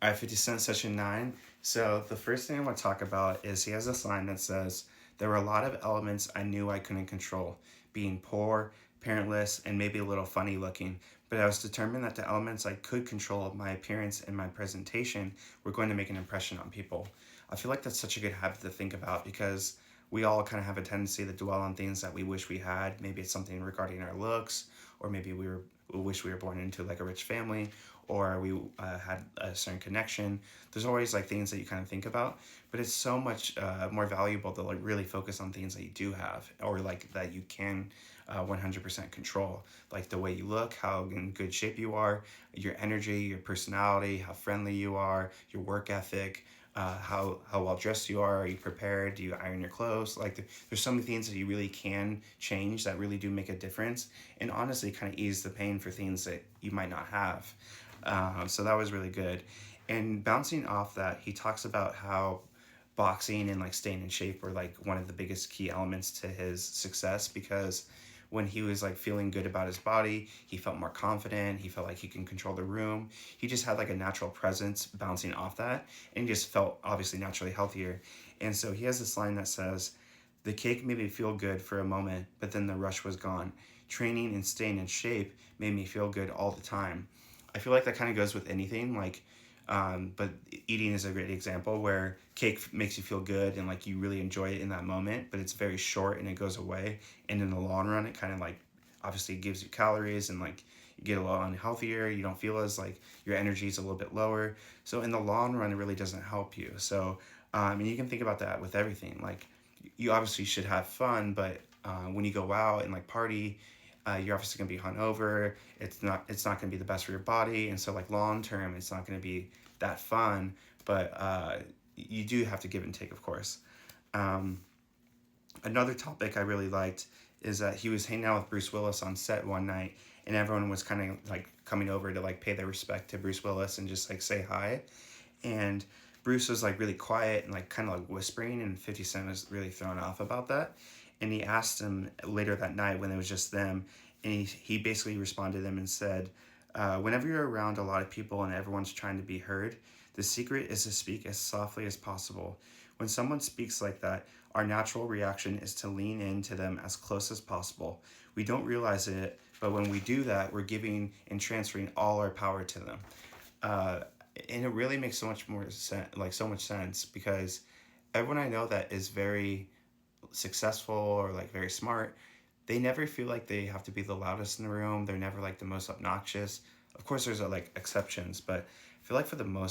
All right, 50 Cent Session 9. So the first thing I want to talk about is he has this line that says, "There were a lot of elements I knew I couldn't control, being poor, parentless, and maybe a little funny looking. But I was determined that the elements I could control, my appearance and my presentation, were going to make an impression on people." I feel like that's such a good habit to think about because we all kind of have a tendency to dwell on things that we wish we had. Maybe it's something regarding our looks, or maybe we wish we were born into like a rich family, or we had a certain connection. There's always like things that you kind of think about, but it's so much more valuable to like really focus on things that you do have, or like that you can 100% control, like the way you look, how in good shape you are, your energy, your personality, how friendly you are, your work ethic, how well dressed you are you prepared, do you iron your clothes, like there's so many things that you really can change that really do make a difference, and honestly kind of ease the pain for things that you might not have. So that was really good. And bouncing off that, he talks about how boxing and like staying in shape were like one of the biggest key elements to his success, because when he was like feeling good about his body, he felt more confident, he felt like he can control the room, he just had like a natural presence bouncing off that, and he just felt obviously naturally healthier. And so he has this line that says, "The cake made me feel good for a moment, but then the rush was gone. Training and staying in shape made me feel good all the time." I feel like that kind of goes with anything, like, but eating is a great example where cake makes you feel good and like you really enjoy it in that moment, but it's very short and it goes away. And in the long run, it kind of like obviously gives you calories and like you get a lot unhealthier. You don't feel as like your energy is a little bit lower. So in the long run, it really doesn't help you. So, and you can think about that with everything. Like you obviously should have fun, but when you go out and like party, you're obviously going to be hungover. It's not going to be the best for your body, and so like long term, it's not going to be that fun. But you do have to give and take, of course. Um, Another topic I really liked is that he was hanging out with Bruce Willis on set one night, and everyone was kind of like coming over to like pay their respect to Bruce Willis and just like say hi. And Bruce was like really quiet and like kind of like whispering, and 50 Cent was really thrown off about that. And he asked him later that night when it was just them, and he basically responded to them and said, "Whenever you're around a lot of people and everyone's trying to be heard, the secret is to speak as softly as possible. When someone speaks like that, our natural reaction is to lean into them as close as possible. We don't realize it, but when we do that, we're giving and transferring all our power to them." Uh, and it really makes so much more sense, like so much sense, because everyone I know that is very successful or like very smart, they never feel like they have to be the loudest in the room. They're never like the most obnoxious. Of course, there's like exceptions, but I feel like for the most